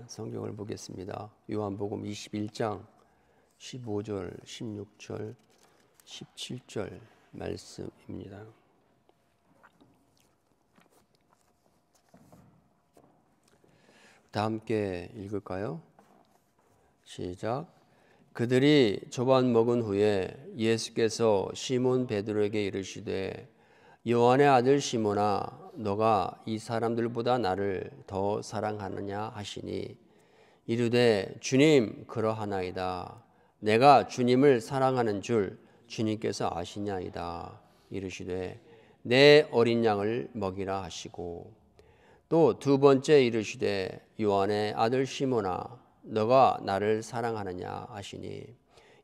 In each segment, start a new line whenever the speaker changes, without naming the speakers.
성경을 보겠습니다. 요한복음 21장 15절, 16절, 17절 말씀입니다. 다 함께 읽을까요? 시작. 그들이 조반 먹은 후에 예수께서 시몬 베드로에게 이르시되 요한의 아들 시몬아 너가 이 사람들보다 나를 더 사랑하느냐 하시니 이르되 주님 그러하나이다. 내가 주님을 사랑하는 줄 주님께서 아시냐이다. 이르시되 내 어린 양을 먹이라 하시고 또 두 번째 이르시되 요한의 아들 시몬아 너가 나를 사랑하느냐 하시니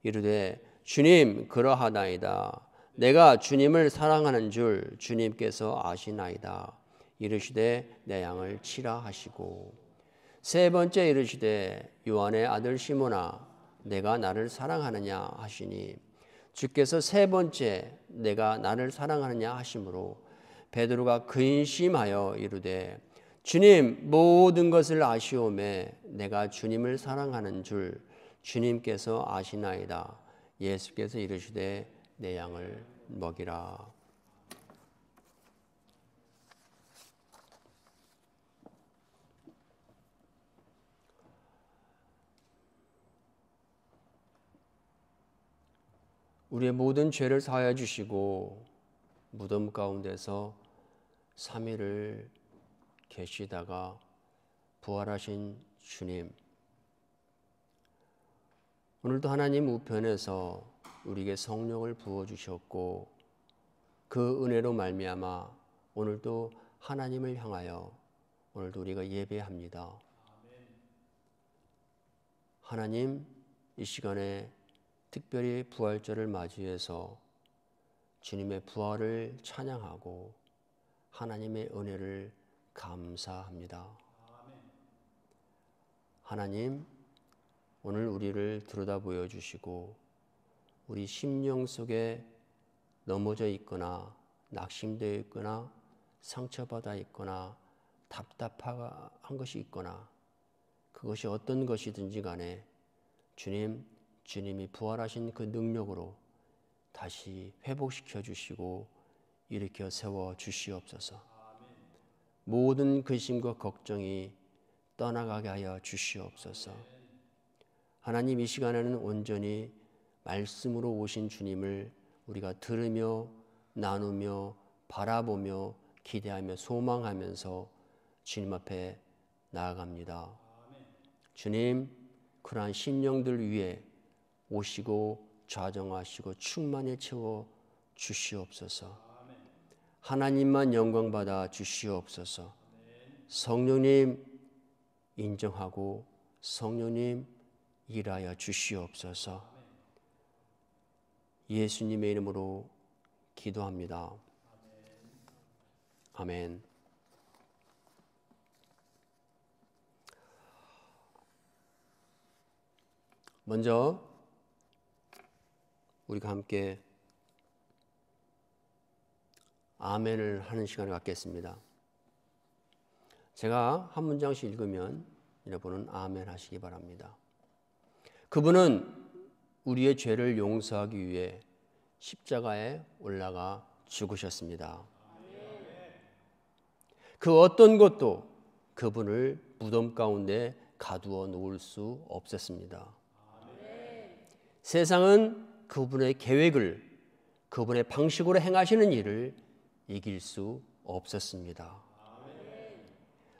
이르되 주님 그러하나이다. 내가 주님을 사랑하는 줄 주님께서 아시나이다. 이르시되 내 양을 치라 하시고 세 번째 이르시되 요한의 아들 시몬아 내가 나를 사랑하느냐 하시니 주께서 세 번째 내가 나를 사랑하느냐 하심으로 베드로가 근심하여 이르되 주님 모든 것을 아시오매 내가 주님을 사랑하는 줄 주님께서 아시나이다. 예수께서 이르시되 내 양을 먹이라. 우리의 모든 죄를 사하여 주시고 무덤 가운데서 3일을 계시다가 부활하신 주님, 오늘도 하나님 우편에서 우리에게 성령을 부어주셨고 그 은혜로 말미암아 오늘도 하나님을 향하여 오늘도 우리가 예배합니다. 하나님, 이 시간에 특별히 부활절을 맞이해서 주님의 부활을 찬양하고 하나님의 은혜를 감사합니다. 하나님, 오늘 우리를 들여다보여 주시고 우리 심령 속에 넘어져 있거나 낙심되어 있거나 상처받아 있거나 답답한 것이 있거나 그것이 어떤 것이든지 간에 주님이 부활하신 그 능력으로 다시 회복시켜 주시고 일으켜 세워 주시옵소서. 모든 근심과 걱정이 떠나가게 하여 주시옵소서. 하나님, 이 시간에는 온전히 말씀으로 오신 주님을 우리가 들으며 나누며 바라보며 기대하며 소망하면서 주님 앞에 나아갑니다. 주님, 그러한 심령들 위에 오시고 좌정하시고 충만히 채워 주시옵소서. 하나님만 영광받아 주시옵소서. 성령님 인정하고 성령님 일하여 주시옵소서. 예수님의 이름으로 기도합니다. 아멘. 먼저 우리가 함께 아멘을 하는 시간을 갖겠습니다. 제가 한 문장씩 읽으면 여러분은 아멘 하시기 바랍니다. 그분은 우리의 죄를 용서하기 위해 십자가에 올라가 죽으셨습니다. 그 어떤 것도 그분을 무덤 가운데 가두어 놓을 수 없었습니다. 세상은 그분의 계획을, 그분의 방식으로 행하시는 일을 이길 수 없었습니다.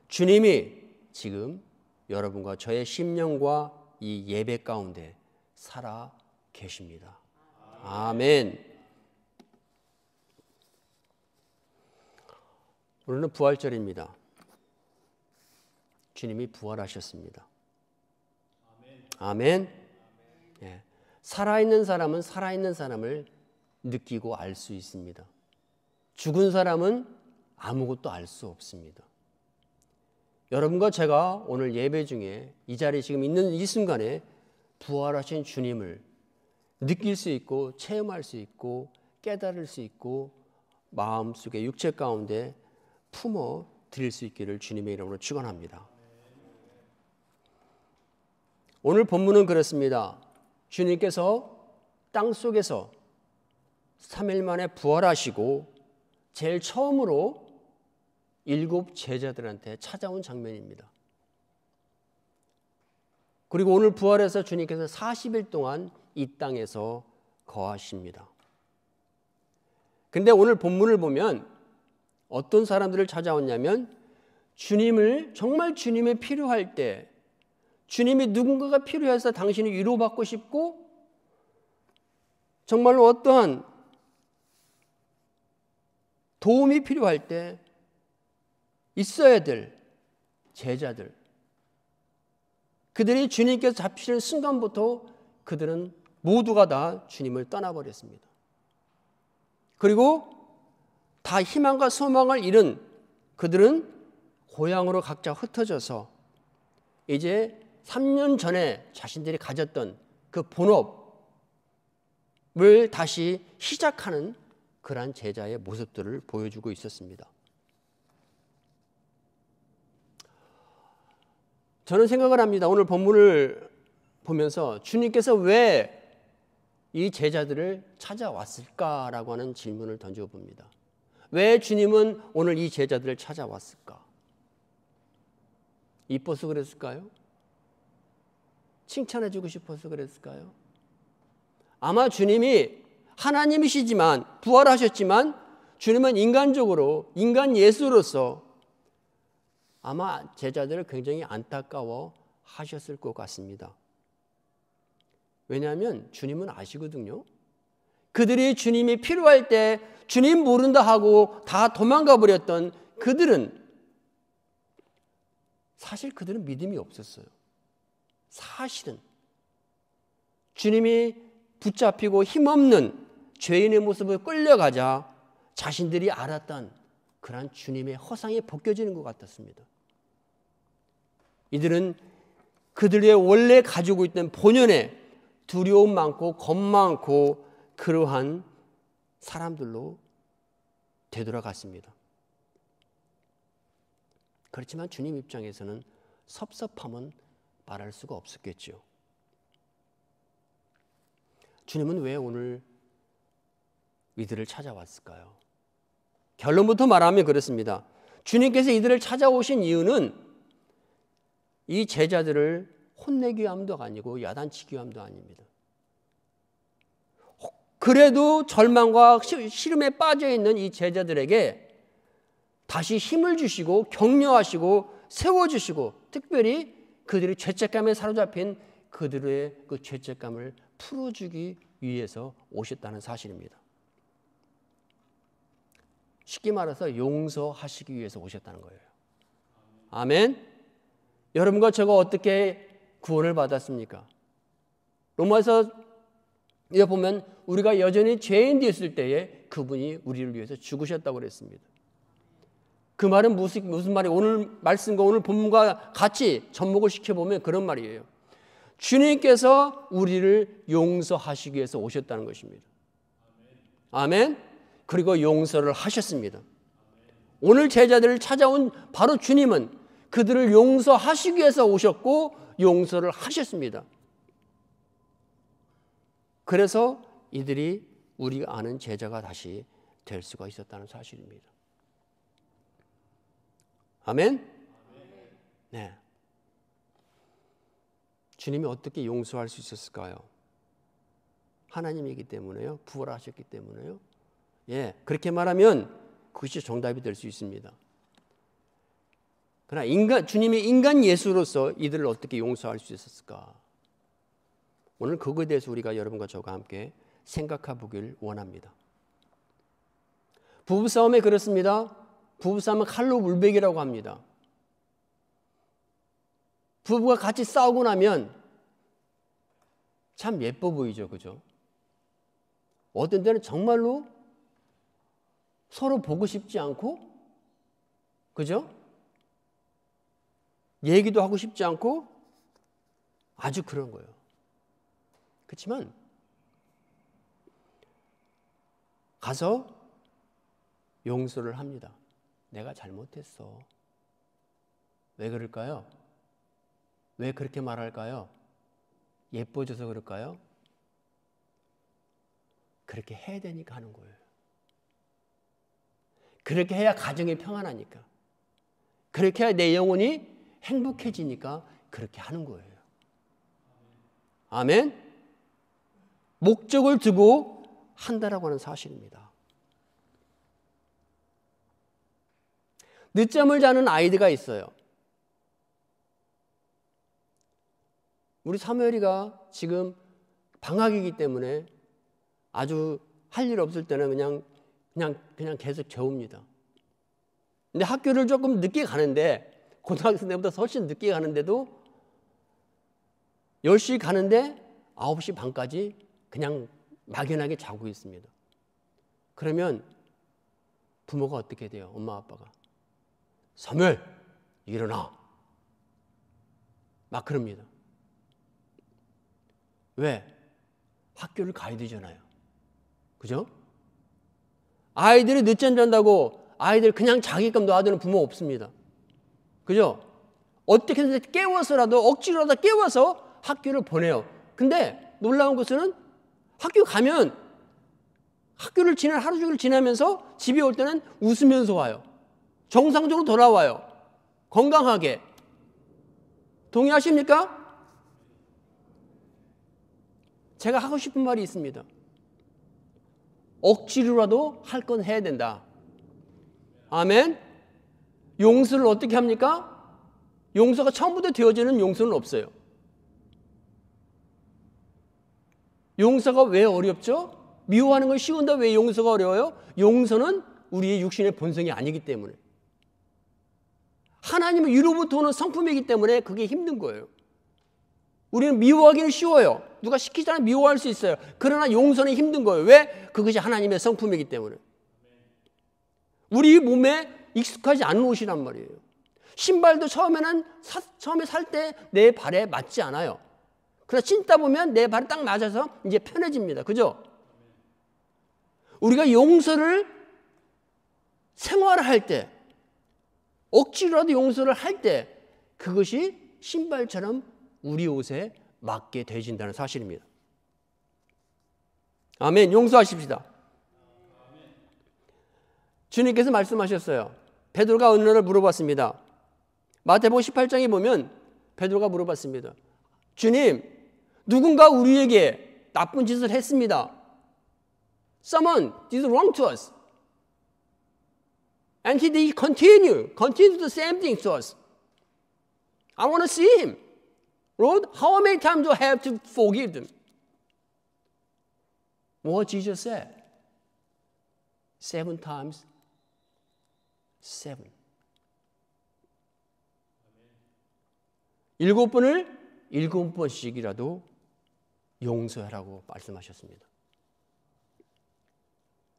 주님이 지금 여러분과 저의 심령과 이 예배 가운데 살아 계십니다. 아멘. 오늘은 부활절입니다. 주님이 부활하셨습니다. 아멘. 예. 살아있는 사람은 살아있는 사람을 느끼고 알 수 있습니다. 죽은 사람은 아무것도 알 수 없습니다. 여러분과 제가 오늘 예배 중에 이 자리에 지금 있는 이 순간에 부활하신 주님을 느낄 수 있고 체험할 수 있고 깨달을 수 있고 마음속에 육체 가운데 품어 드릴 수 있기를 주님의 이름으로 축원합니다. 오늘 본문은 그렇습니다. 주님께서 땅 속에서 3일 만에 부활하시고 제일 처음으로 7 제자들한테 찾아온 장면입니다. 그리고 오늘 부활해서 주님께서 40일 동안 이 땅에서 거하십니다. 근데 오늘 본문을 보면 어떤 사람들을 찾아왔냐면 주님을 정말 주님이 필요할 때 주님이 누군가가 필요해서 당신이 위로받고 싶고 정말로 어떠한 도움이 필요할 때 있어야 될 제자들, 그들이 주님께서 잡히시는 순간부터 그들은 모두가 다 주님을 떠나버렸습니다. 그리고 다 희망과 소망을 잃은 그들은 고향으로 각자 흩어져서 이제 3년 전에 자신들이 가졌던 그 본업을 다시 시작하는 그러한 제자의 모습들을 보여주고 있었습니다. 저는 생각을 합니다. 오늘 본문을 보면서 주님께서 왜 이 제자들을 찾아왔을까라고 하는 질문을 던져봅니다. 왜 주님은 오늘 이 제자들을 찾아왔을까? 이뻐서 그랬을까요? 칭찬해주고 싶어서 그랬을까요? 아마 주님이 하나님이시지만 부활하셨지만 주님은 인간적으로 인간 예수로서 아마 제자들을 굉장히 안타까워 하셨을 것 같습니다. 왜냐하면 주님은 아시거든요. 그들이 주님이 필요할 때 주님 모른다 하고 다 도망가 버렸던 그들은 사실 그들은 믿음이 없었어요. 사실은 주님이 붙잡히고 힘없는 죄인의 모습을 끌려가자 자신들이 알았던 그러한 주님의 허상이 벗겨지는 것 같았습니다. 이들은 그들의 원래 가지고 있던 본연의 두려움 많고 겁 많고 그러한 사람들로 되돌아갔습니다. 그렇지만 주님 입장에서는 섭섭함은 말할 수가 없었겠죠. 주님은 왜 오늘 이들을 찾아왔을까요? 결론부터 말하면 그렇습니다. 주님께서 이들을 찾아오신 이유는 이 제자들을 혼내기 위함도 아니고 야단치기 위함도 아닙니다. 그래도 절망과 시름에 빠져있는 이 제자들에게 다시 힘을 주시고 격려하시고 세워주시고 특별히 그들이 죄책감에 사로잡힌 그들의 그 죄책감을 풀어주기 위해서 오셨다는 사실입니다. 쉽게 말해서 용서하시기 위해서 오셨다는 거예요. 아멘. 여러분과 저가 어떻게 구원을 받았습니까? 로마서에 보면 우리가 여전히 죄인 되었을 때에 그분이 우리를 위해서 죽으셨다고 그랬습니다. 그 말은 무슨 말이에요? 오늘 말씀과 오늘 본문과 같이 접목을 시켜보면 그런 말이에요. 주님께서 우리를 용서하시기 위해서 오셨다는 것입니다. 아멘. 그리고 용서를 하셨습니다. 오늘 제자들을 찾아온 바로 주님은 그들을 용서하시기 위해서 오셨고 용서를 하셨습니다. 그래서 이들이 우리가 아는 제자가 다시 될 수가 있었다는 사실입니다. 아멘? 네. 주님이 어떻게 용서할 수 있었을까요? 하나님이기 때문에요? 부활하셨기 때문에요? 예, 그렇게 말하면 그것이 정답이 될 수 있습니다. 그러나 주님이 인간 예수로서 이들을 어떻게 용서할 수 있었을까? 오늘 그거에 대해서 우리가 여러분과 저와 함께 생각해 보길 원합니다. 부부싸움에 그렇습니다. 부부싸움은 칼로 물베기라고 합니다. 부부가 같이 싸우고 나면 참 예뻐 보이죠, 그죠? 어떤 때는 정말로 서로 보고 싶지 않고, 그죠? 얘기도 하고 싶지 않고 아주 그런 거예요. 그렇지만 가서 용서를 합니다. 내가 잘못했어. 왜 그럴까요? 왜 그렇게 말할까요? 예뻐져서 그럴까요? 그렇게 해야 되니까 하는 거예요. 그렇게 해야 가정이 평안하니까. 그렇게 해야 내 영혼이 행복해지니까 그렇게 하는 거예요. 아멘? 목적을 두고 한다라고 하는 사실입니다. 늦잠을 자는 아이들가 있어요. 우리 사무엘이가 지금 방학이기 때문에 아주 할 일 없을 때는 그냥 계속 재웁니다. 근데 학교를 조금 늦게 가는데, 고등학생 때보다 훨씬 늦게 가는데도 10시 가는데 9시 반까지 그냥 막연하게 자고 있습니다. 그러면 부모가 어떻게 돼요? 엄마 아빠가 사무엘 일어나 막 그럽니다. 왜? 학교를 가야 되잖아요. 그죠? 아이들이 늦잠 잔다고 아이들 그냥 자게끔 놔두는 부모 없습니다. 그죠? 어떻게든 깨워서라도 억지로라도 깨워서 학교를 보내요. 근데 놀라운 것은 학교 가면 학교를 하루 종일 지나면서 집에 올 때는 웃으면서 와요. 정상적으로 돌아와요. 건강하게. 동의하십니까? 제가 하고 싶은 말이 있습니다. 억지로라도 할 건 해야 된다. 아멘? 용서를 어떻게 합니까? 용서가 처음부터 되어지는 용서는 없어요. 용서가 왜 어렵죠? 미워하는 건 쉬운데 왜 용서가 어려워요? 용서는 우리의 육신의 본성이 아니기 때문에. 하나님의 위로부터 오는 성품이기 때문에 그게 힘든 거예요. 우리는 미워하기는 쉬워요. 누가 시키잖아요. 미워할 수 있어요. 그러나 용서는 힘든 거예요. 왜? 그것이 하나님의 성품이기 때문에. 우리 몸에 익숙하지 않은 옷이란 말이에요. 신발도 처음에 살 때 내 발에 맞지 않아요. 그래서 신다 보면 내 발에 딱 맞아서 이제 편해집니다. 그죠? 우리가 용서를 생활할 때, 억지로라도 용서를 할 때 그것이 신발처럼 우리 옷에 맞게 되어진다는 사실입니다. 아멘. 용서하십시다. 주님께서 말씀하셨어요. 베드로가 어느 날 물어봤습니다. 마태복음 18장에 보면 베드로가 물어봤습니다. 주님, 누군가 우리에게 나쁜 짓을 했습니다. Someone did wrong to us. And he continue the same thing to us. I want to see him. Lord, how many times do I have to forgive them? What Jesus said? 7 times 7. 7번을 7번씩이라도 용서하라고 말씀하셨습니다.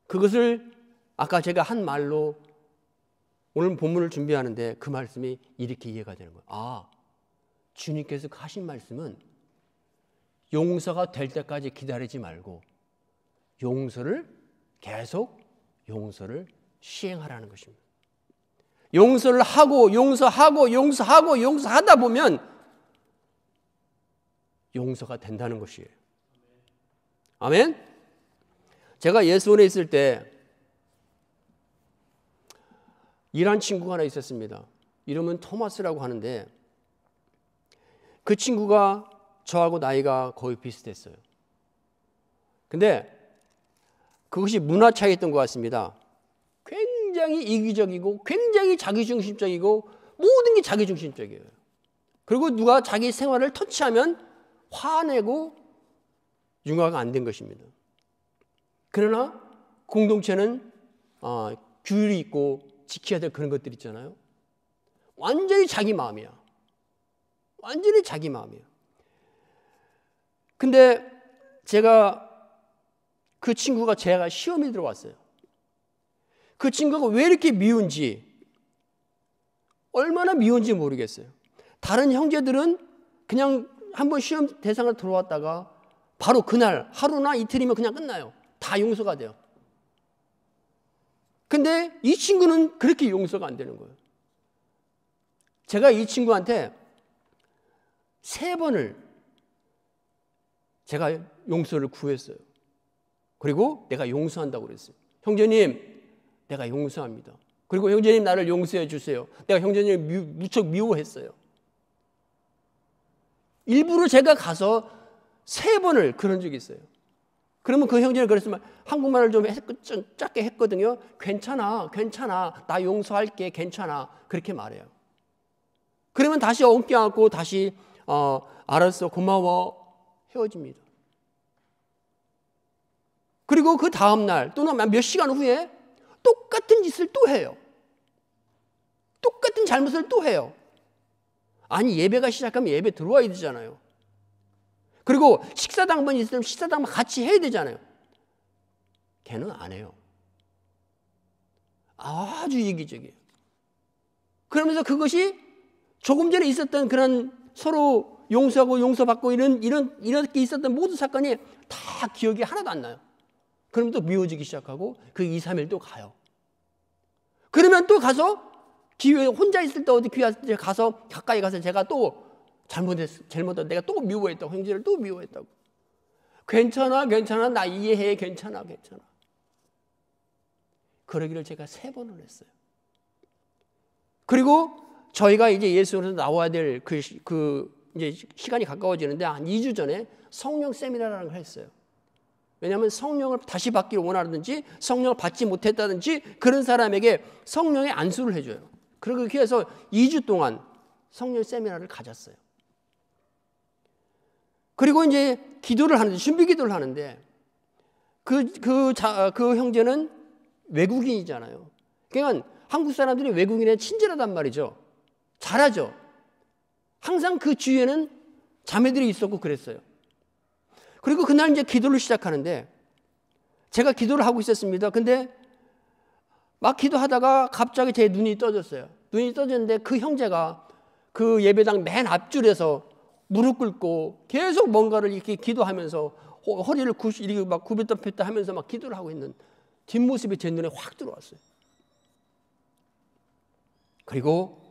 그것을 아까 제가 한 말로 오늘 본문을 준비하는데 그 말씀이 이렇게 이해가 되는 거예요. 아, 주님께서 하신 말씀은 용서가 될 때까지 기다리지 말고 계속 용서를 시행하라는 것입니다. 용서를 하고 용서하다 보면 용서가 된다는 것이에요. 아멘? 제가 예수원에 있을 때 일한 친구가 하나 있었습니다. 이름은 토마스라고 하는데 그 친구가 저하고 나이가 거의 비슷했어요. 근데 그것이 문화 차이였던 것 같습니다. 굉장히 이기적이고 굉장히 자기중심적이고 모든 게 자기중심적이에요. 그리고 누가 자기 생활을 터치하면 화내고 융화가 안 된 것입니다. 그러나 공동체는 규율이 있고 지켜야 될 그런 것들 있잖아요. 완전히 자기 마음이야. 완전히 자기 마음이에요. 근데 그 친구가 제가 시험에 들어왔어요. 그 친구가 왜 이렇게 미운지, 얼마나 미운지 모르겠어요. 다른 형제들은 그냥 한번 시험 대상을 들어왔다가 바로 그날 하루나 이틀이면 그냥 끝나요. 다 용서가 돼요. 근데 이 친구는 그렇게 용서가 안 되는 거예요. 제가 이 친구한테 3번을 제가 용서를 구했어요. 그리고 내가 용서한다고 그랬어요. 형제님, 내가 용서합니다. 그리고 형제님 나를 용서해 주세요. 내가 형제님 무척 미워했어요. 일부러 제가 가서 3번을 그런 적이 있어요. 그러면 그 형제는 그랬으면 한국말을 좀 짧게 했거든요. 괜찮아, 괜찮아, 나 용서할게, 괜찮아, 그렇게 말해요. 그러면 다시 엉켜 안고 다시 알았어, 고마워, 헤어집니다. 그리고 그 다음 날 또는 몇 시간 후에 똑같은 짓을 또 해요. 똑같은 잘못을 또 해요. 아니, 예배가 시작하면 예배 들어와야 되잖아요. 그리고 식사당번 있으면 식사당번 같이 해야 되잖아요. 걔는 안 해요. 아주 이기적이에요. 그러면서 그것이 조금 전에 있었던 그런 서로 용서하고 용서받고 이렇게 있었던 모든 사건이 다 기억이 하나도 안 나요. 그러면 또 미워지기 시작하고 그 2, 3일 또 가요. 그러면 또 가서 기회 혼자 있을 때 어디 귀한 데 가서 가까이 가서 제가 또 잘못했다. 내가 또 미워했다고, 형제를 또 미워했다고. 괜찮아, 괜찮아, 나 이해해, 괜찮아, 괜찮아. 그러기를 제가 3번을 했어요. 그리고 저희가 이제 예수님으로 나와야 될 이제 시간이 가까워지는데 한 2주 전에 성령 세미나라는 걸 했어요. 왜냐하면 성령을 다시 받기를 원하든지 성령을 받지 못했다든지 그런 사람에게 성령의 안수를 해줘요. 그렇게 해서 2주 동안 성령 세미나를 가졌어요. 그리고 이제 기도를 하는데, 준비 기도를 하는데 그 형제는 외국인이잖아요. 그러니까 한국 사람들이 외국인에 친절하단 말이죠. 잘하죠. 항상 그 주위에는 자매들이 있었고 그랬어요. 그리고 그날 이제 기도를 시작하는데 제가 기도를 하고 있었습니다. 근데 막 기도하다가 갑자기 제 눈이 떠졌어요. 눈이 떠졌는데 그 형제가 그 예배당 맨 앞줄에서 무릎 꿇고 계속 뭔가를 이렇게 기도하면서 허리를 이렇게 막 굽혔다 폈다 하면서 막 기도를 하고 있는 뒷모습이 제 눈에 확 들어왔어요. 그리고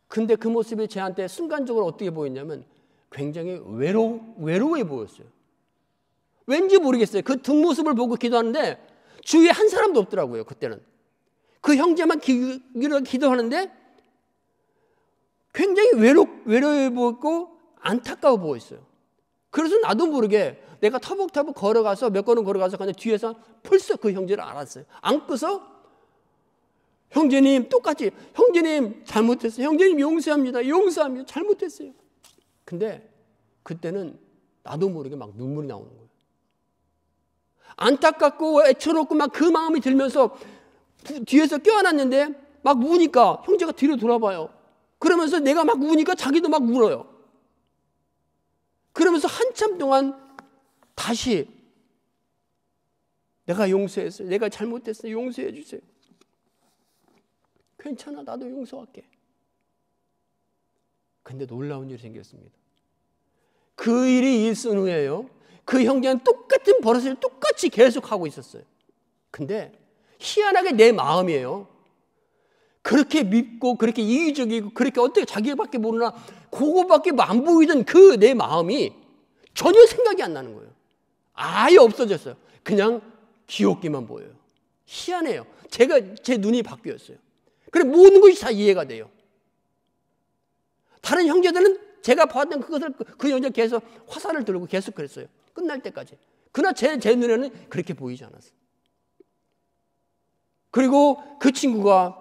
근데 그 모습이 저한테 순간적으로 어떻게 보였냐면 굉장히 외로워 보였어요. 왠지 모르겠어요. 그 뒷모습을 보고 기도하는데 주위에 한 사람도 없더라고요. 그때는. 그 형제만 기도하는데 굉장히 외로워 보였고 안타까워 보였어요. 그래서 나도 모르게 내가 터벅터벅 걸어가서 몇 걸음 걸어가서 그냥 뒤에서 벌써 그 형제를 알았어요. 안고서 형제님 똑같이 형제님 잘못했어요. 형제님 용서합니다. 용서합니다. 잘못했어요. 근데 그때는 나도 모르게 막 눈물이 나오는 거예요. 안타깝고 애처롭고 막 그 마음이 들면서 뒤에서 껴안았는데 막 우니까 형제가 뒤로 돌아봐요. 그러면서 내가 막 우니까 자기도 막 울어요. 그러면서 한참 동안 다시 내가 용서했어요. 내가 잘못했어요. 용서해 주세요. 괜찮아. 나도 용서할게. 근데 놀라운 일이 생겼습니다. 그 일이 있은 후에요. 그 형제는 똑같은 버릇을 똑같이 계속하고 있었어요. 근데 희한하게 내 마음이에요. 그렇게 밉고 그렇게 이기적이고 그렇게 어떻게 자기밖에 모르나 그거밖에 안 보이던 그 내 마음이 전혀 생각이 안 나는 거예요. 아예 없어졌어요. 그냥 귀엽기만 보여요. 희한해요. 제 눈이 바뀌었어요. 그래 모든 것이 다 이해가 돼요. 다른 형제들은 제가 봤던 그것을 그 형제 계속 화살을 들고 계속 그랬어요. 끝날 때까지. 그러나 제 눈에는 그렇게 보이지 않았어요. 그리고 그 친구가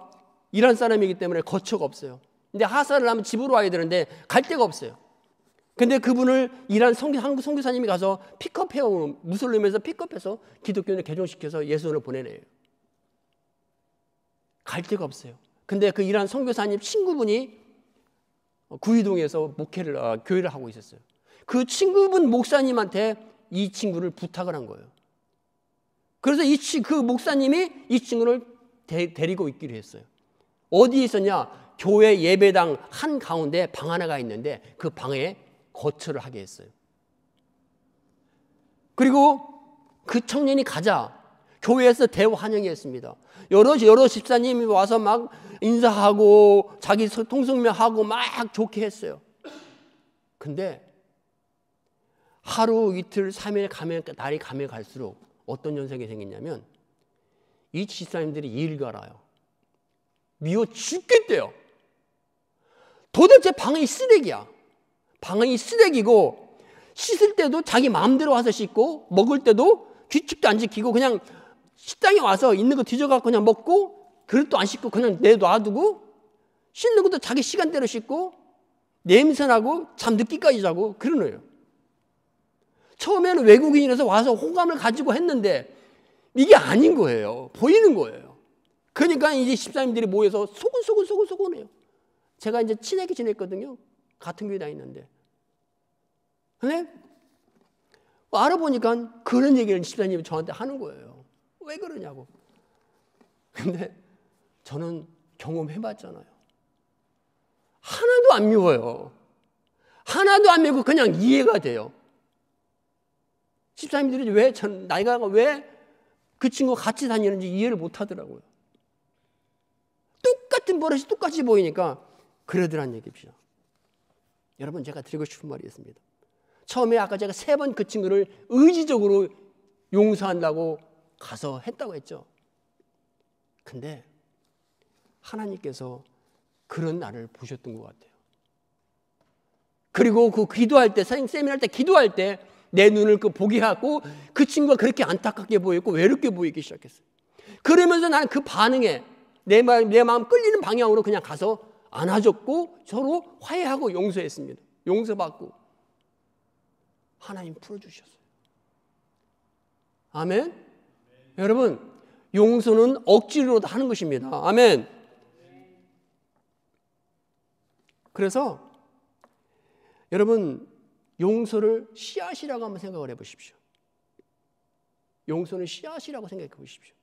이란 사람이기 때문에 거처가 없어요. 근데 하사를 하면 집으로 와야 되는데 갈 데가 없어요. 근데 그분을 이란 한국 선교사님이 가서 픽업해요. 무슬림에서 픽업해서 기독교를 개종시켜서 예수를 보내내요. 갈 데가 없어요. 근데 그 이란 선교사님 친구분이 구이동에서 교회를 하고 있었어요. 그 친구분 목사님한테 이 친구를 부탁을 한 거예요. 그래서 그 목사님이 이 친구를 데리고 있기로 했어요. 어디에 있었냐? 교회 예배당 한가운데 방 하나가 있는데 그 방에 거처를 하게 했어요. 그리고 그 청년이 가자 교회에서 대환영이 했습니다. 여러 집사님이 와서 막 인사하고 자기 통성명하고 막 좋게 했어요. 근데 하루 이틀 3일 날이 가면 갈수록 어떤 현상이 생기냐면 이 집사님들이 일갈아요. 미워 죽겠대요. 도대체 방이 쓰레기야. 방이 쓰레기고 씻을 때도 자기 마음대로 와서 씻고 먹을 때도 규칙도 안 지키고 그냥 식당에 와서 있는 거 뒤져갖고 그냥 먹고 그릇도 안 씻고 그냥 내놔두고 씻는 것도 자기 시간대로 씻고 냄새나고 잠 늦게까지 자고 그러네요. 처음에는 외국인이라서 와서 호감을 가지고 했는데 이게 아닌 거예요. 보이는 거예요. 그러니까 이제 집사님들이 모여서 소곤해요. 제가 이제 친하게 지냈거든요. 같은 교회 다니는데. 근데 알아보니까 그런 얘기를 집사님이 저한테 하는 거예요. 왜 그러냐고. 근데 저는 경험해봤잖아요. 하나도 안 미워요. 하나도 안 미우고 그냥 이해가 돼요. 집사님들이 나이가 왜 그 친구가 같이 다니는지 이해를 못 하더라고요. 똑같은 버릇이 똑같이 보이니까 그러더란 얘기입니다. 여러분, 제가 드리고 싶은 말이 있습니다. 처음에 아까 제가 3번 그 친구를 의지적으로 용서한다고 가서 했다고 했죠. 근데 하나님께서 그런 나를 보셨던 것 같아요. 그리고 그 기도할 때, 세미나할 때 기도할 때 내 눈을 보게 하고 그 친구가 그렇게 안타깝게 보였고 외롭게 보이기 시작했어요. 그러면서 나는 그 반응에 내 마음 끌리는 방향으로 그냥 가서 안아줬고 서로 화해하고 용서했습니다. 용서받고 하나님 풀어주셨어요. 아멘? 여러분, 용서는 억지로도 하는 것입니다. 아멘? 그래서 여러분, 용서를 씨앗이라고 한번 생각을 해보십시오. 용서는 씨앗이라고 생각해 보십시오.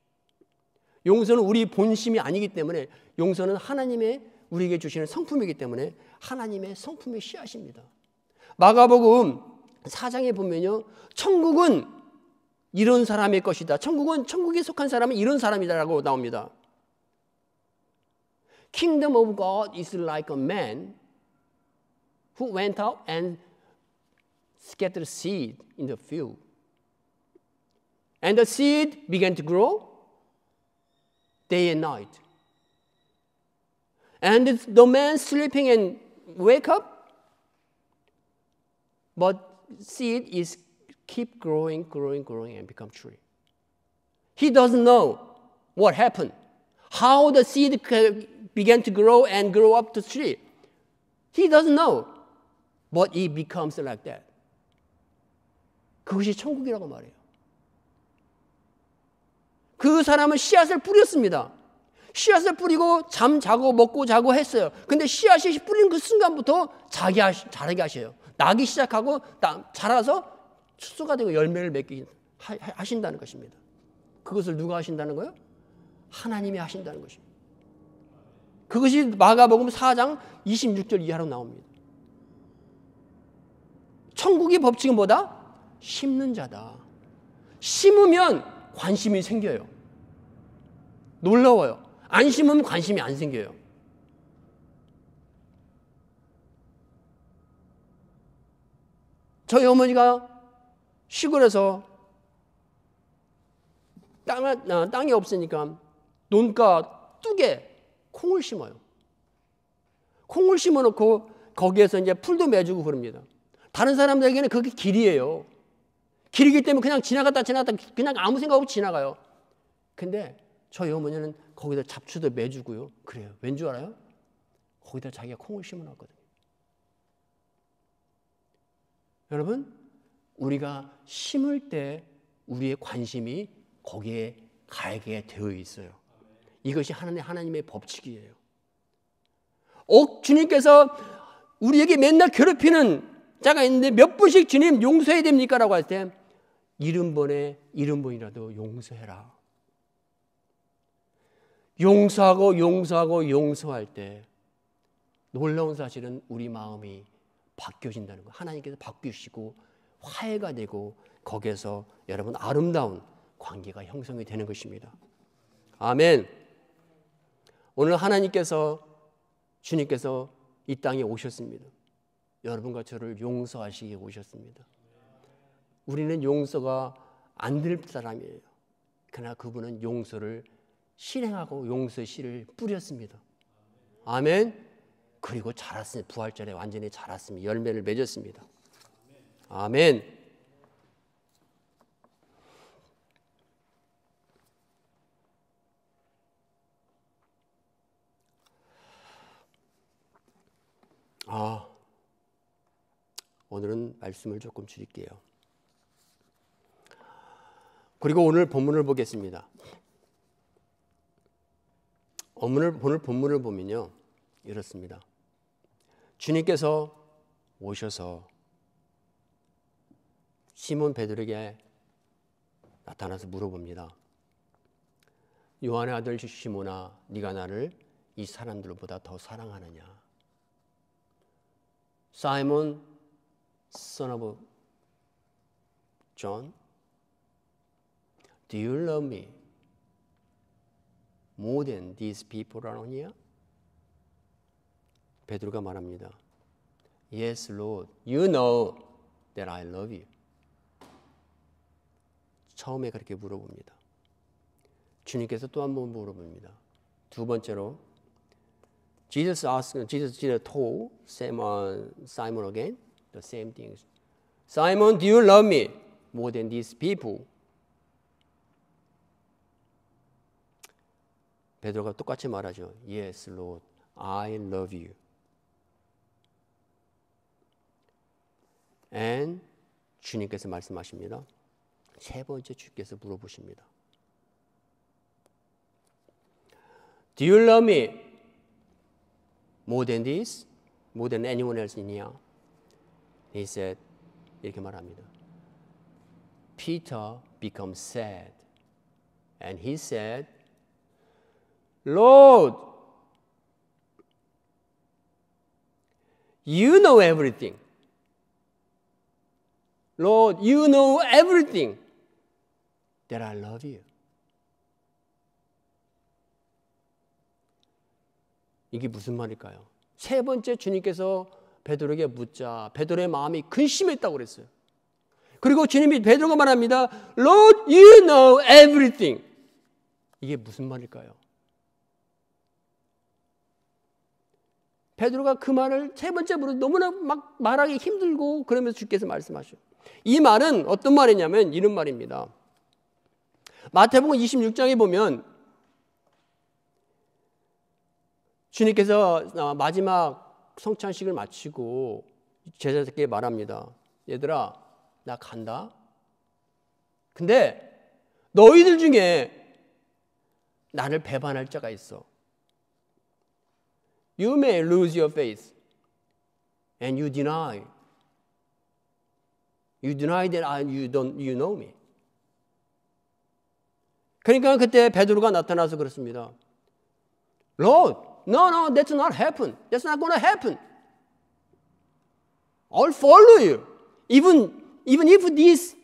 용서는 우리 본심이 아니기 때문에 용서는 하나님의 우리에게 주시는 성품이기 때문에 하나님의 성품의 씨앗입니다. 마가복음 4장에 보면요, 천국은 이런 사람의 것이다. 천국에 속한 사람은 이런 사람이다라고 나옵니다. Kingdom of God is like a man who went out and scattered seed in the field. And the seed began to grow day and night. And the man sleeping and wake up, but seed is keep growing and become tree. He doesn't know what happened, how the seed began to grow and grow up to tree. He doesn't know, but it becomes like that. 그것이 천국이라고 말해요. 그 사람은 씨앗을 뿌렸습니다. 씨앗을 뿌리고 자고 먹고 자고 했어요. 근데 씨앗이 뿌린 그 순간부터 자라게 하셔요. 나기 시작하고 자라서 추수가 되고 열매를 맺게 하신다는 것입니다. 그것을 누가 하신다는 거예요? 하나님이 하신다는 것입니다. 그것이 마가복음 4장 26절 이하로 나옵니다. 천국의 법칙은 뭐다? 심는 자다. 심으면 관심이 생겨요. 놀라워요. 안 심으면 관심이 안 생겨요. 저희 어머니가 시골에서 땅이 없으니까 논가 뚝에 콩을 심어요. 콩을 심어놓고 거기에서 이제 풀도 매주고 그럽니다. 다른 사람들에게는 그게 길이에요. 길이기 때문에 그냥 지나갔다 그냥 아무 생각 없이 지나가요. 근데 저희 어머니는 거기다 잡초도 매주고요. 그래요. 왠 줄 알아요? 거기다 자기가 콩을 심어놨거든요. 여러분, 우리가 심을 때 우리의 관심이 거기에 가게 되어 있어요. 이것이 하나님의 법칙이에요. 주님께서 우리에게 맨날 괴롭히는 자가 있는데 몇 번씩 주님 용서해야 됩니까? 라고 할 때 70번이라도 용서해라. 용서할 때 놀라운 사실은 우리 마음이 바뀌어진다는 거. 하나님께서 바뀌시고 화해가 되고 거기에서 여러분 아름다운 관계가 형성이 되는 것입니다. 아멘. 오늘 주님께서 이 땅에 오셨습니다. 여러분과 저를 용서하시기 오셨습니다. 우리는 용서가 안 될 사람이에요. 그러나 그분은 용서를 실행하고 용서의 씨를 뿌렸습니다. 아멘. 그리고 자랐습니다. 부활절에 완전히 자랐습니다. 열매를 맺었습니다. 아멘. 오늘은 말씀을 조금 줄일게요. 그리고 오늘 본문을 보겠습니다. 오늘 본문을 보면요, 이렇습니다. 주님께서 오셔서 시몬 베드로에게 나타나서 물어봅니다. 요한의 아들 시몬아, 네가 나를 이 사람들보다 더 사랑하느냐? 사이몬 son of John, do you love me more than these people around here? 베드로가 말합니다. Yes, Lord, you know that I love you. 처음에 그렇게 물어봅니다. 주님께서 또 한 번 물어봅니다. 두 번째로 Jesus told Simon again the same things. Simon, do you love me more than these people? 베드로가 똑같이 말하죠. Yes, Lord, I love you. And 주님께서 말씀하십니다. 세 번째 주께서 물어보십니다. Do you love me more than this? More than anyone else in here? He said, 이렇게 말합니다. Peter becomes sad. And he said, Lord, you know everything. Lord, you know everything that I love you. 이게 무슨 말일까요? 세 번째 주님께서 베드로에게 묻자 베드로의 마음이 근심했다고 그랬어요. 그리고 주님이 베드로가 말합니다. Lord, you know everything. 이게 무슨 말일까요? 베드로가 그 말을 세 번째 물어 너무나 막 말하기 힘들고 그러면서 주께서 말씀하셔요. 이 말은 어떤 말이냐면 이런 말입니다. 마태복음 26장에 보면 주님께서 마지막 성찬식을 마치고 제자들에게 말합니다. 얘들아, 나 간다. 근데 너희들 중에 나를 배반할 자가 있어. You may lose your faith and you deny that you know me. 그러니까 그때 베드로가 나타나서 그렇습니다. Lord, no, that's not happen. That's not going to happen. I'll follow you. Even if these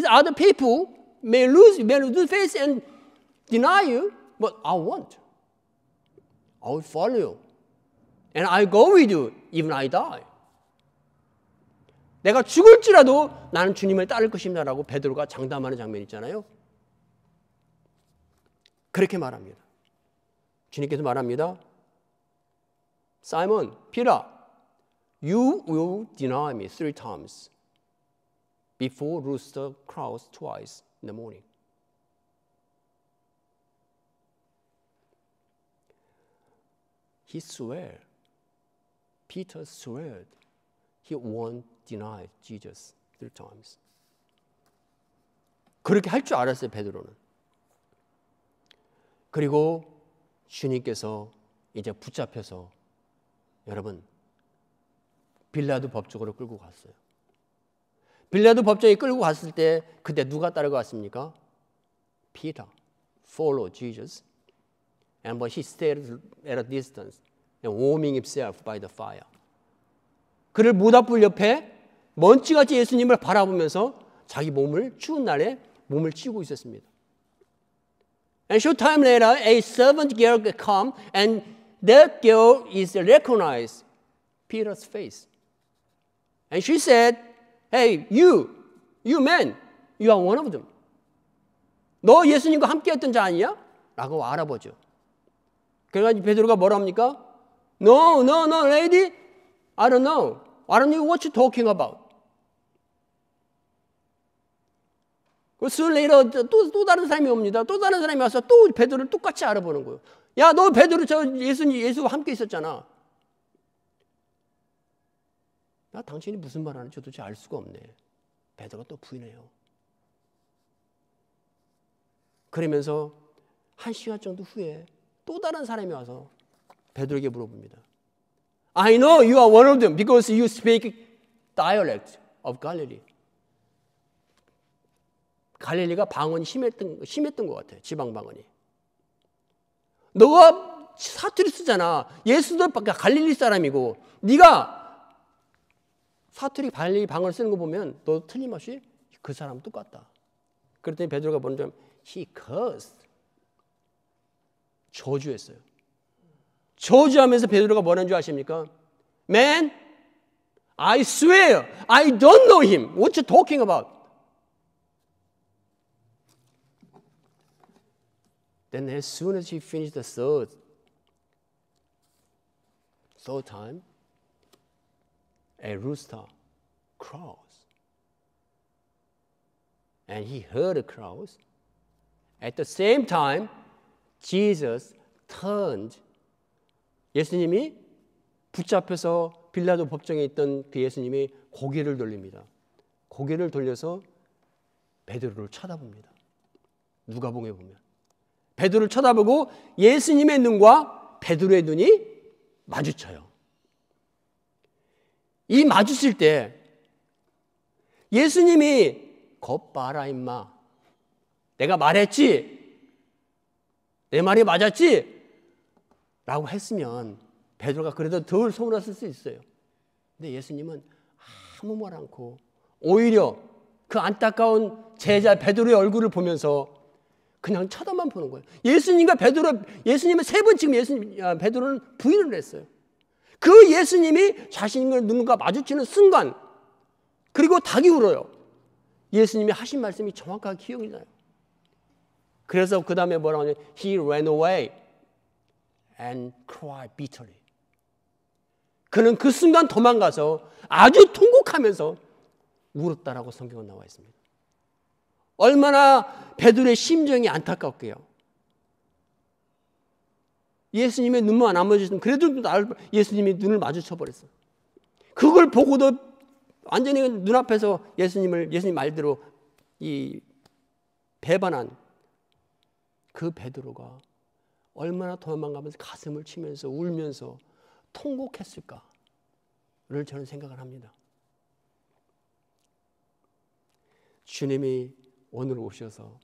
other people may lose faith and deny you, but I won't. I will follow you. And I'll go with you even I die. 내가 죽을지라도 나는 주님을 따를 것입니다라고 베드로가 장담하는 장면 있잖아요. 그렇게 말합니다. 주님께서 말합니다. Simon, Peter, you will deny me 3 times before rooster crows twice in the morning. He swore. Peter swore he won't deny Jesus 3 times. 그렇게 할 줄 알았어요, 베드로는. 그리고 주님께서 이제 붙잡혀서 여러분 빌라도 법정으로 끌고 갔어요. 빌라도 법정에 끌고 갔을 때 그때 누가 따라갔습니까? Peter followed Jesus, but he stayed at a distance and warming himself by the fire. 그를 모닥불 옆에 먼지같이 예수님을 바라보면서 자기 몸을 추운 날에 몸을 치우고 있었습니다. And short time later, a servant girl come, and that girl is recognized Peter's face. And she said, "Hey, you You man, you are one of them. 너 예수님과 함께했던 자 아니야? 라고 알아보죠. 그래가지고 베드로가 뭐라 합니까? No, lady. I don't know. I don't know what you're talking about. soon later 또 다른 사람이 옵니다. 또 다른 사람이 와서 또 베드로를 똑같이 알아보는 거예요. 야, 너 베드로 저 예수와 함께 있었잖아. 나 당신이 무슨 말 하는지 도대체 알 수가 없네. 베드로가 또 부인해요. 그러면서 1시간 정도 후에 또 다른 사람이 와서 베드로에게 물어봅니다. I know you are one of them because you speak dialect of Galilee. 갈릴리가 방언이 심했던 것 같아요. 지방 방언이. 너가 사투리 쓰잖아. 예수도 갈릴리 사람이고 네가 사투리 갈릴리 방언을 쓰는 거 보면 너 틀림없이 그 사람 똑같다. 그랬더니 베드로가 먼저 he cursed. 저주했어요. 저주하면서 베드로가 뭐라는 줄 아십니까? Man, I swear I don't know him. What you talking about? Then as soon as he finished the third time, a rooster crows. And he heard the crows. At the same time, Jesus turned. 예수님이 붙잡혀서 빌라도 법정에 있던 그 예수님이 고개를 돌립니다. 고개를 돌려서 베드로를 쳐다봅니다. 누가복음에 보면. 베드로를 쳐다보고 예수님의 눈과 베드로의 눈이 마주쳐요. 이 마주칠 때 예수님이 겁 봐라 임마. 내가 말했지? 내 말이 맞았지? 라고 했으면 베드로가 그래도 덜 서운했을 수 있어요. 근데 예수님은 아무 말 않고 오히려 그 안타까운 제자 베드로의 얼굴을 보면서 그냥 쳐다만 보는 거예요. 예수님은 세 번 지금 베드로는 부인을 했어요. 그 예수님이 자신의 눈과 마주치는 순간, 그리고 닭이 울어요. 예수님이 하신 말씀이 정확하게 기억이 나요. 그래서 그 다음에 뭐라고 하냐면 He ran away and cried bitterly. 그는 그 순간 도망가서 아주 통곡하면서 울었다라고 성경에 나와 있습니다. 얼마나 베드로의 심정이 안타깝게요. 예수님의 눈만 안 마주쳤으면 그래도 예수님이 눈을 마주쳐 버렸어요. 그걸 보고도 완전히 눈앞에서 예수님 말대로 이 배반한 그 베드로가 얼마나 도망가면서 가슴을 치면서 울면서 통곡했을까를 저는 생각을 합니다. 주님이 오늘 오셔서,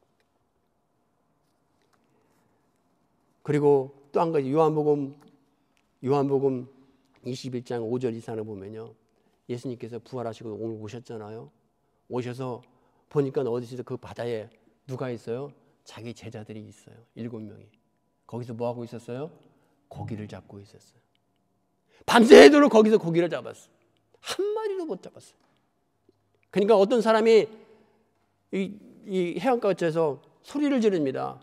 그리고 또 한 가지 요한복음 21장 5절 이상을 보면요, 예수님께서 부활하시고 오늘 오셨잖아요. 오셔서 보니까 어디서 그 바다에 누가 있어요? 자기 제자들이 있어요. 7명이. 거기서 뭐 하고 있었어요? 고기를 잡고 있었어요. 밤새도록 거기서 고기를 잡았어요. 한 마리도 못 잡았어요. 그러니까 어떤 사람이 이 해안가 끝에서 소리를 지릅니다.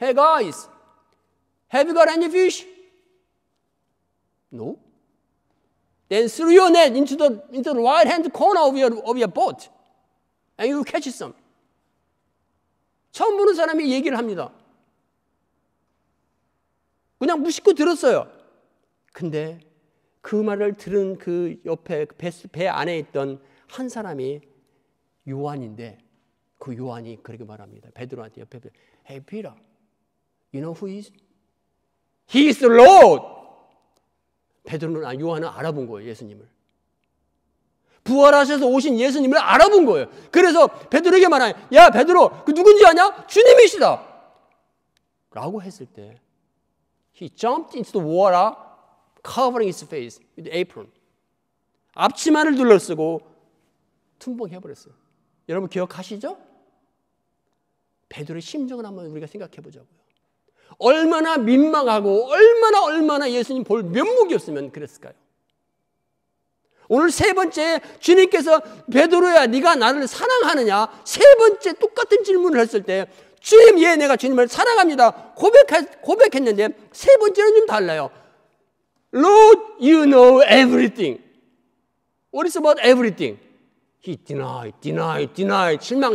Hey guys, have you got any fish? No. Then throw your net into the right hand corner of your boat, and you catch some. 처음 보는 사람이 얘기를 합니다. 그냥 무심코 들었어요. 근데 그 말을 들은 그 옆에 배 안에 있던 한 사람이 요한인데, 그 요한이 그렇게 말합니다. 베드로한테 옆에, Hey Peter, you know who he is? He is the Lord. 요한은 알아본 거예요, 예수님을. 부활하셔서 오신 예수님을 알아본 거예요. 그래서 베드로에게 말하요. 야, 베드로, 그 누군지 아냐? 주님이시다. 라고 했을 때 He jumped into the water, covering his face with apron. 앞치마를 둘러쓰고 tum벙해버렸어요. 여러분 기억하시죠? 베드로의 심정을 한번 우리가 생각해 보자고요. 얼마나 민망하고 얼마나 예수님 볼 면목이었으면 그랬을까요? 오늘 세 번째 주님께서 베드로야 네가 나를 사랑하느냐? 세 번째 똑같은 질문을 했을 때 주님 예 내가 주님을 사랑합니다. 고백했는데 세 번째는 좀 달라요. Lord, you know everything. What is about everything? He denied.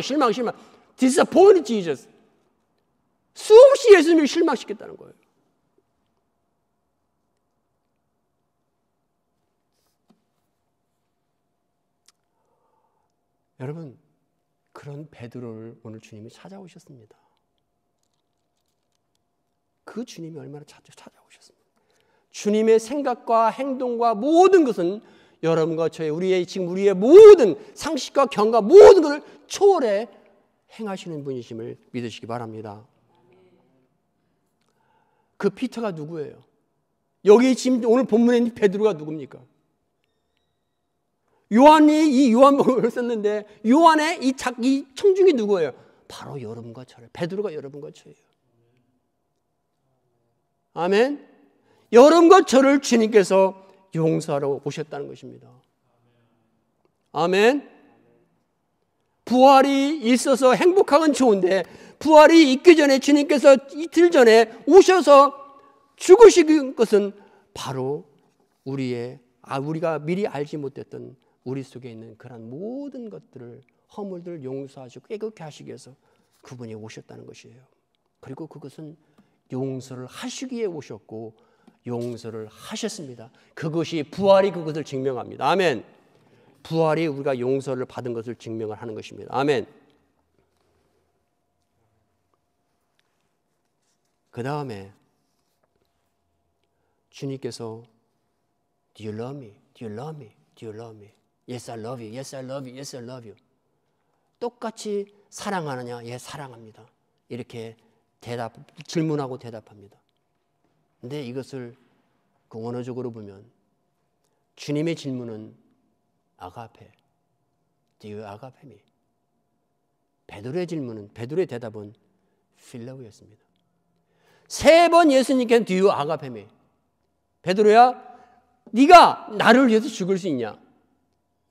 실망. Disappointed Jesus. 수없이 예수님을 실망시켰다는 거예요. 여러분, 그런 베드로를 오늘 주님이 찾아오셨습니다. 그 주님이 얼마나 찾아오셨습니다. 주님의 생각과 행동과 모든 것은 여러분과 저의 우리의 모든 상식과 경과 모든 것을 초월해 행하시는 분이심을 믿으시기 바랍니다. 그 피터가 누구예요? 여기 지금 오늘 본문에 있는 베드로가 누굽니까? 요한이 이 요한복음을 썼는데 요한의 이 청중이 누구예요? 바로 여러분과 저예요. 베드로가 여러분과 저예요. 아멘. 여러분과 저를 주님께서 용서하러 오셨다는 것입니다. 아멘. 부활이 있어서 행복하건 좋은데 부활이 있기 전에 주님께서 이틀 전에 오셔서 죽으신 것은 바로 우리가 미리 알지 못했던 우리 속에 있는 그런 모든 것들을 허물들 용서하시고 깨끗게 하시기 위해서 그분이 오셨다는 것이에요. 그리고 그것은 용서를 하시기 위해 오셨고 용서를 하셨습니다. 그것이 부활이 그것을 증명합니다. 아멘. 부활이 우리가 용서를 받은 것을 증명을 하는 것입니다. 아멘. 그 다음에 주님께서 Do you love me? Do you love me? Do you love me? Yes, I love you. Yes, I love you. Yes, I love you. 똑같이 사랑하느냐? 예, 사랑합니다. 이렇게 질문하고 대답합니다. 근데 이것을 그 원어적으로 보면 주님의 질문은 아가페, Do you agape me? 베드로의 대답은 필레오였습니다. 세 번 예수님께는 Do you agape me? 베드로야, 네가 나를 위해서 죽을 수 있냐?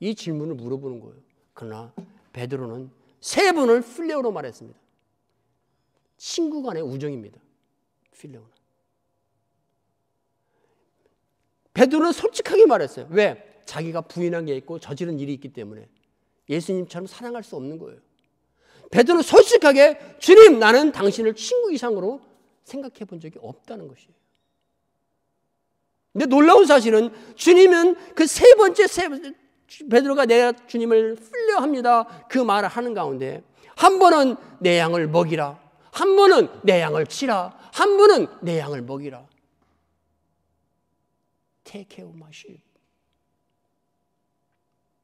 이 질문을 물어보는 거예요. 그러나 베드로는 세 번을 필레오로 말했습니다. 친구 간의 우정입니다. 필레오는. 베드로는 솔직하게 말했어요. 왜? 자기가 부인한 게 있고 저지른 일이 있기 때문에 예수님처럼 사랑할 수 없는 거예요. 베드로는 솔직하게 주님 나는 당신을 친구 이상으로 생각해 본 적이 없다는 것이에요. 근데 놀라운 사실은 주님은 그 세 번째 베드로가 내가 주님을 필레오합니다. 그 말을 하는 가운데 한 번은 내 양을 먹이라. 한 번은 내 양을 치라. 한 번은 내 양을 먹이라. Take care of my sheep.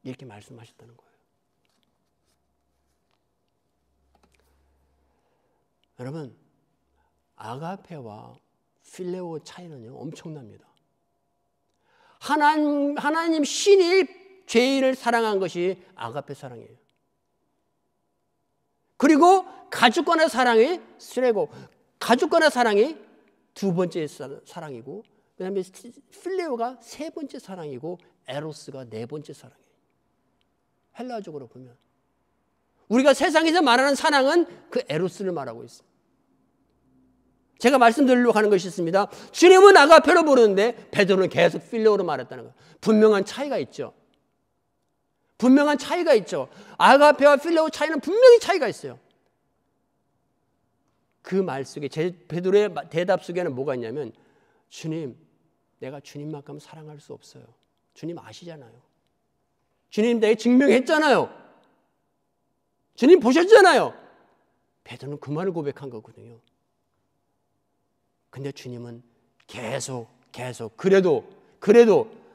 이렇게 말씀하셨다는 거예요. 여러분, 아가페와 필레오 차이는요 엄청납니다. 하나님 신이 죄인을 사랑한 것이 아가페 사랑이에요. 그리고 가족 간의 사랑이 스레고, 가족 간의 사랑이 두 번째 사랑이고, 그 다음에 필레오가 세 번째 사랑이고, 에로스가 네 번째 사랑이에요. 헬라적으로 보면 우리가 세상에서 말하는 사랑은 그 에로스를 말하고 있어요. 제가 말씀드리려고 하는 것이 있습니다. 주님은 아가페로 부르는데 베드로는 계속 필레오로 말했다는 거예요. 분명한 차이가 있죠. 분명한 차이가 있죠. 아가페와 필레오 차이는 분명히 차이가 있어요. 그 말 속에 베드로의 대답 속에는 뭐가 있냐면 주님, 내가 주님만큼 사랑할 수 없어요. 주님 아시잖아요. 주님 내게 증명했잖아요. 주님 보셨잖아요. 베드로는 그 말을 고백한 거거든요. 근데 주님은 계속 그래도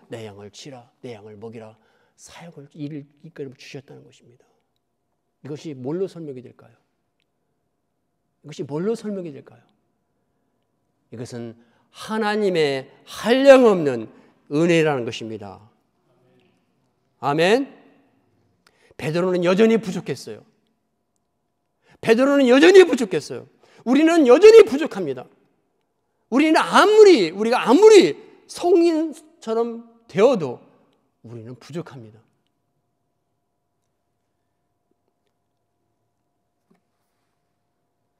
내 양을 치라, 내 양을 먹이라 사역을 일을 이끌어 주셨다는 것입니다. 이것이 뭘로 설명이 될까요? 이것은 하나님의 한량없는 은혜라는 것입니다. 아멘. 베드로는 여전히 부족했어요. 우리는 여전히 부족합니다. 우리가 아무리 성인처럼 되어도 우리는 부족합니다.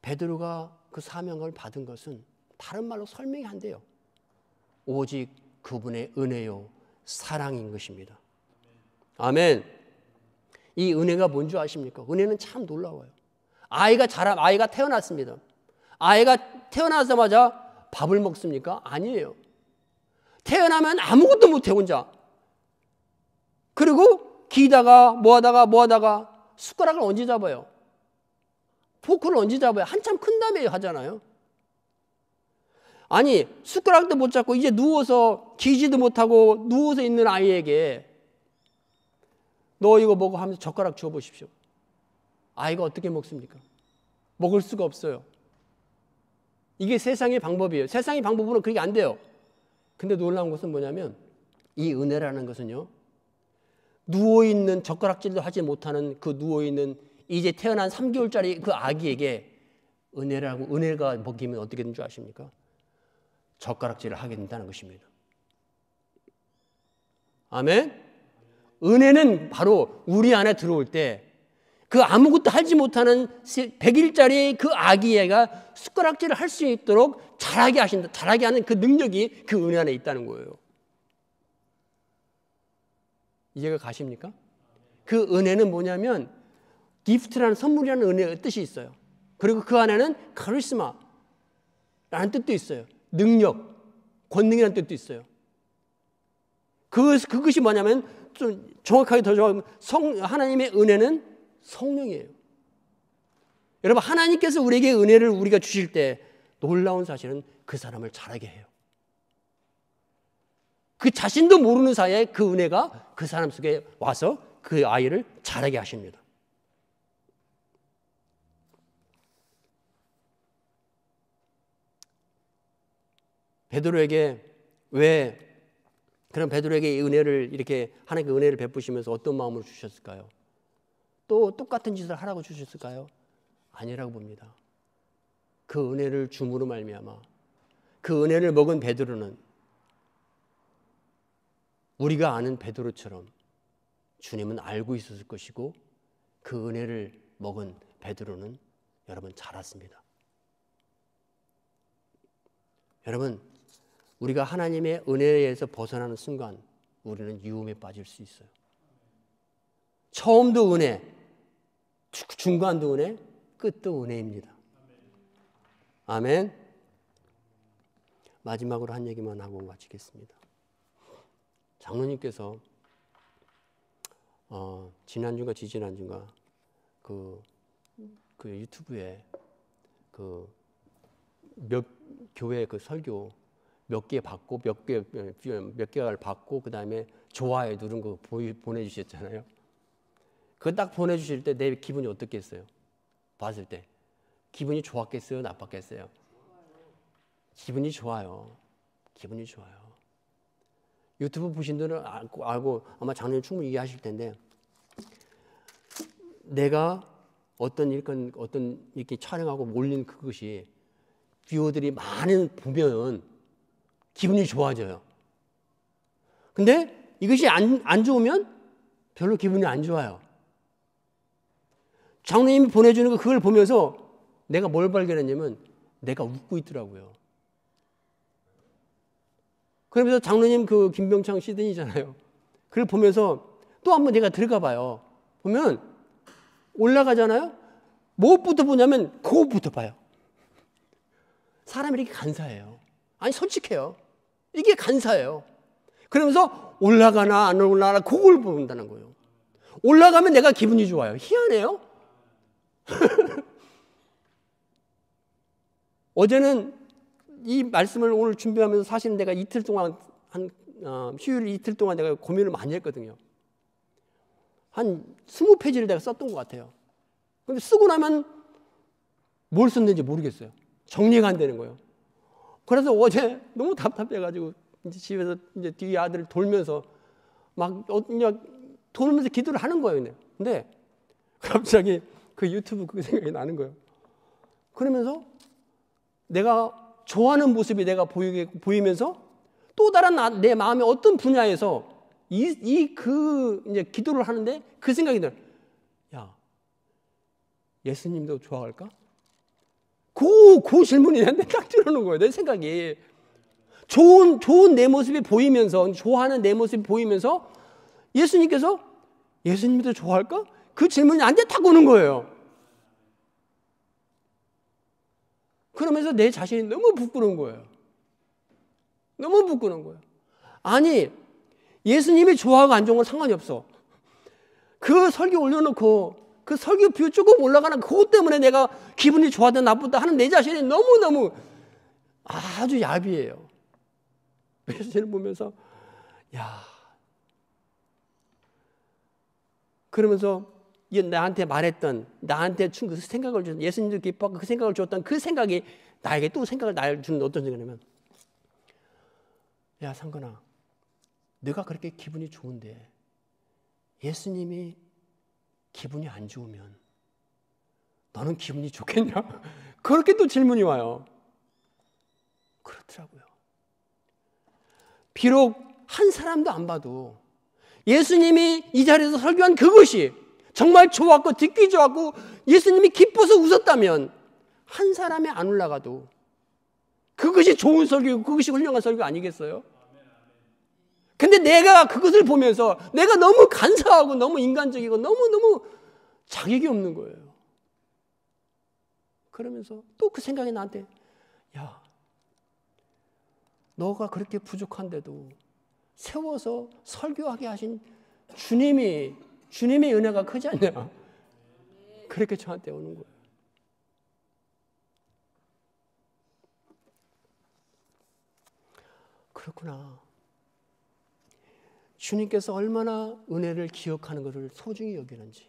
베드로가 그 사명을 받은 것은 다른 말로 설명이 안 돼요. 오직 그분의 은혜요 사랑인 것입니다. 아멘. 이 은혜가 뭔지 아십니까? 은혜는 참 놀라워요. 아이가 태어났습니다. 아이가 태어나자마자 밥을 먹습니까? 아니에요. 태어나면 아무것도 못해 혼자. 그리고 기다가 뭐하다가 숟가락을 언제 잡아요? 포크를 언제 잡아요? 한참 큰 다음에 하잖아요. 아니 숟가락도 못 잡고 이제 누워서 기지도 못하고 누워서 있는 아이에게 너 이거 먹어 하면서 젓가락 주워 보십시오. 아이가 어떻게 먹습니까? 먹을 수가 없어요. 이게 세상의 방법이에요. 세상의 방법으로는 그게 안 돼요. 근데 놀라운 것은 뭐냐면 이 은혜라는 것은요, 누워있는 젓가락질도 하지 못하는 그 누워있는 이제 태어난 3개월짜리 그 아기에게 은혜가 먹히면 어떻게 되는 줄 아십니까? 젓가락질을 하게 된다는 것입니다. 아멘? 은혜는 바로 우리 안에 들어올 때 그 아무것도 하지 못하는 100일짜리 그 아기애가 숟가락질을 할 수 있도록 자라게 하는 그 능력이 그 은혜 안에 있다는 거예요. 이해가 가십니까? 그 은혜는 뭐냐면 기프트라는 선물이라는 은혜의 뜻이 있어요. 그리고 그 안에는 카리스마라는 뜻도 있어요. 능력, 권능이라는 뜻도 있어요. 그것이 뭐냐면 좀 정확하게 더 정확하면 하나님의 은혜는 성령이에요. 여러분 하나님께서 우리에게 은혜를 우리가 주실 때 놀라운 사실은 그 사람을 자라게 해요. 그 자신도 모르는 사이에 그 은혜가 그 사람 속에 와서 그 아이를 자라게 하십니다. 베드로에게 그럼 베드로에게 은혜를 이렇게 하나님께 은혜를 베푸시면서 어떤 마음으로 주셨을까요? 또 똑같은 짓을 하라고 주셨을까요? 아니라고 봅니다. 그 은혜를 줌으로 말미암아 그 은혜를 먹은 베드로는 우리가 아는 베드로처럼 주님은 알고 있었을 것이고 그 은혜를 먹은 베드로는 여러분 자랐습니다. 여러분 우리가 하나님의 은혜에서 벗어나는 순간 우리는 유혹에 빠질 수 있어요. 처음도 은혜, 중간도 은혜, 끝도 은혜입니다. 아멘. 마지막으로 한 얘기만 하고 마치겠습니다. 장로님께서 지난주가 지지난주가 그 유튜브에 몇 교회 그 설교 몇 개 받고 몇 개를 받고 그 다음에 좋아요 누른 거 보내주셨잖아요. 그거 딱 보내주실 때 내 기분이 어떻겠어요? 봤을 때 기분이 좋았겠어요? 나빴겠어요? 기분이 좋아요. 기분이 좋아요. 유튜브 보신 분들은 알고 아마 장로님 충분히 이해하실 텐데 내가 어떤 이렇게 촬영하고 올린 그것이 뷰어들이 많은 보면 기분이 좋아져요. 근데 이것이 안 좋으면 별로 기분이 안 좋아요. 장로님이 보내주는 그걸 보면서 내가 뭘 발견했냐면 내가 웃고 있더라고요. 그러면서 장로님 그 김병창 시든이잖아요. 그걸 보면서 또 한번 내가 들어가 봐요. 보면 올라가잖아요. 무엇부터 보냐면 그것부터 봐요. 사람이 이렇게 간사해요. 아니 솔직해요. 이게 간사해요. 그러면서 올라가나 안 올라가나 그걸 본다는 거예요. 올라가면 내가 기분이 좋아요. 희한해요. 어제는 이 말씀을 오늘 준비하면서 사실은 내가 이틀 동안 휴일 이틀 동안 내가 고민을 많이 했거든요. 한 20페이지를 내가 썼던 것 같아요. 근데 쓰고 나면 뭘 썼는지 모르겠어요. 정리가 안 되는 거예요. 그래서 어제 너무 답답해가지고 이제 집에서 이제 뒤에 아들을 돌면서 막 돌면서 기도를 하는 거예요. 근데 갑자기 그 유튜브 그 생각이 나는 거예요. 그러면서 내가 좋아하는 모습이 내가 보이면서 또 다른 내 마음의 어떤 분야에서 이제 기도를 하는데 그 생각이 들어요. 야, 예수님도 좋아할까? 그 질문이 나한테 딱 들어오는 거예요. 내 생각이. 좋은 내 모습이 보이면서, 좋아하는 내 모습이 보이면서 예수님께서 예수님도 좋아할까? 그 질문이 나한테 딱 오는 거예요. 그러면서 내 자신이 너무 부끄러운 거예요. 너무 부끄러운 거예요. 아니, 예수님이 좋아하고 안 좋은 건 상관이 없어. 그 설교 올려놓고 그 설교 뷰 조금 올라가는 그것 때문에 내가 기분이 좋아다 나쁘다 하는 내 자신이 너무너무 아주 야비해요. 예수님을 보면서 야, 그러면서 나한테 말했던, 나한테 준 그 생각을 준, 예수님도 기뻐하고 그 생각을 줬던 그 생각이 나에게 또 생각을 나를 주는 어떤 생각이냐면, 야 상건아, 네가 그렇게 기분이 좋은데 예수님이 기분이 안 좋으면 너는 기분이 좋겠냐? 그렇게 또 질문이 와요. 그렇더라고요. 비록 한 사람도 안 봐도 예수님이 이 자리에서 설교한 그것이 정말 좋았고 듣기 좋았고 예수님이 기뻐서 웃었다면 한 사람이 안 올라가도 그것이 좋은 설교고 그것이 훌륭한 설교 아니겠어요? 근데 내가 그것을 보면서 내가 너무 간사하고 너무 인간적이고 너무너무 자격이 없는 거예요. 그러면서 또 그 생각이 나한테, 야, 너가 그렇게 부족한데도 세워서 설교하게 하신 주님의 은혜가 크지 않냐? 그렇게 저한테 오는 거예요. 그렇구나. 주님께서 얼마나 은혜를 기억하는 것을 소중히 여기는지.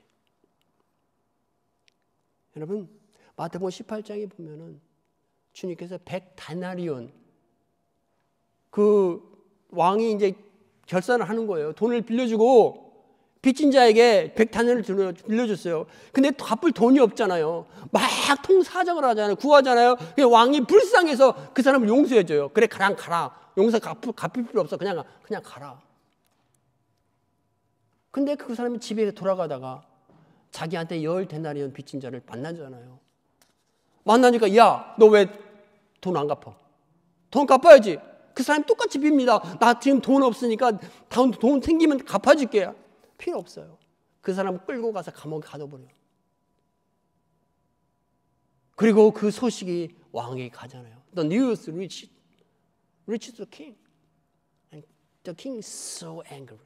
여러분, 마태복음 18장에 보면은 주님께서 100다나리온, 그 왕이 이제 결산을 하는 거예요. 돈을 빌려주고 빚진 자에게 100다나리온을 빌려줬어요. 근데 갚을 돈이 없잖아요. 막 통사정을 하잖아요. 구하잖아요. 왕이 불쌍해서 그 사람을 용서해줘요. 그래, 그냥 가라. 용서 갚을 필요 없어. 그냥 가라. 근데 그 사람이 집에 돌아가다가 자기한테 10데나리온 빚진 자를 만나잖아요. 만나니까, 야, 너 왜 돈 안 갚아? 돈 갚아야지. 그 사람이 똑같이 빕니다. 나 지금 돈 없으니까 돈 생기면 갚아줄게. 필요 없어요. 그 사람 끌고 가서 감옥에 가둬버려요. 그리고 그 소식이 왕에게 가잖아요. The news reached the king. And the king is so angry.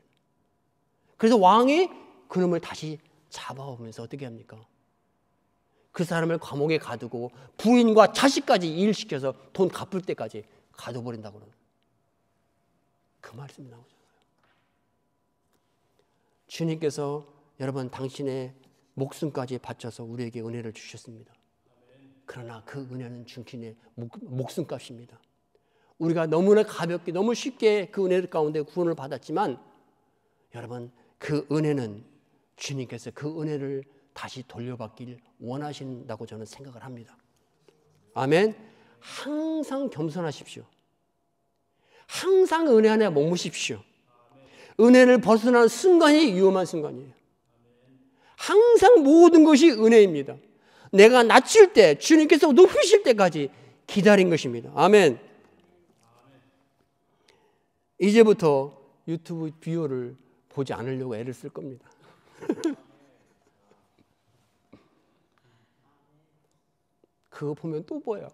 그래서 왕이 그놈을 다시 잡아오면서 어떻게 합니까? 그 사람을 감옥에 가두고 부인과 자식까지 일시켜서 돈 갚을 때까지 가둬버린다고 그러는 그 말씀이 나오잖아요. 주님께서 여러분 당신의 목숨까지 바쳐서 우리에게 은혜를 주셨습니다. 그러나 그 은혜는 주님의 목숨값입니다. 우리가 너무나 가볍게 너무 쉽게 그 은혜 가운데 구원을 받았지만 여러분 그 은혜는 주님께서 그 은혜를 다시 돌려받길 원하신다고 저는 생각을 합니다. 아멘. 항상 겸손하십시오. 항상 은혜 안에 머무십시오. 은혜를 벗어나는 순간이 위험한 순간이에요. 항상 모든 것이 은혜입니다. 내가 낮출 때 주님께서 높이실 때까지 기다린 것입니다. 아멘. 이제부터 유튜브 비디오를 보지 않으려고 애를 쓸 겁니다. 그거 보면 또 보여.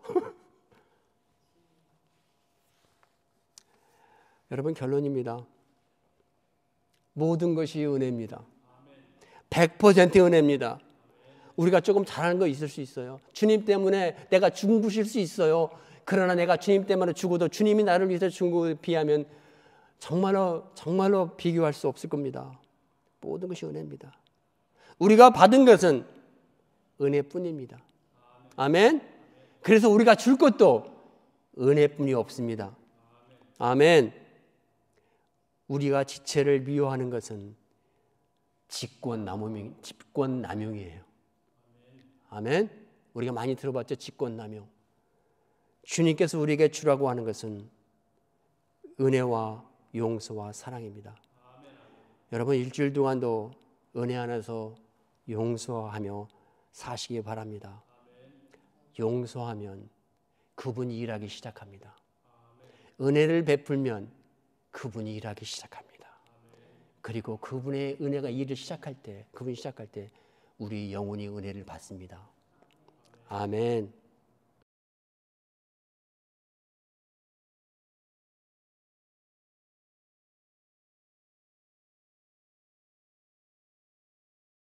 여러분 결론입니다. 모든 것이 은혜입니다. 100% 은혜입니다. 우리가 조금 잘하는 거 있을 수 있어요. 주님 때문에 내가 죽으실 수 있어요. 그러나 내가 주님 때문에 죽어도 주님이 나를 위해서 죽은 것에 비하면 정말로 비교할 수 없을 겁니다. 모든 것이 은혜입니다. 우리가 받은 것은 은혜뿐입니다. 아멘. 그래서 우리가 줄 것도 은혜뿐이 없습니다. 아멘. 우리가 지체를 미워하는 것은 직권남용이에요. 아멘. 우리가 많이 들어봤죠. 직권남용. 주님께서 우리에게 주라고 하는 것은 은혜와 용서와 사랑입니다. 여러분 일주일 동안도 은혜 안에서 용서하며 사시기 바랍니다. 용서하면 그분이 일하기 시작합니다. 은혜를 베풀면 그분이 일하기 시작합니다. 그리고 그분의 은혜가 일을 시작할 때, 그분이 시작할 때 우리 영혼이 은혜를 받습니다. 아멘.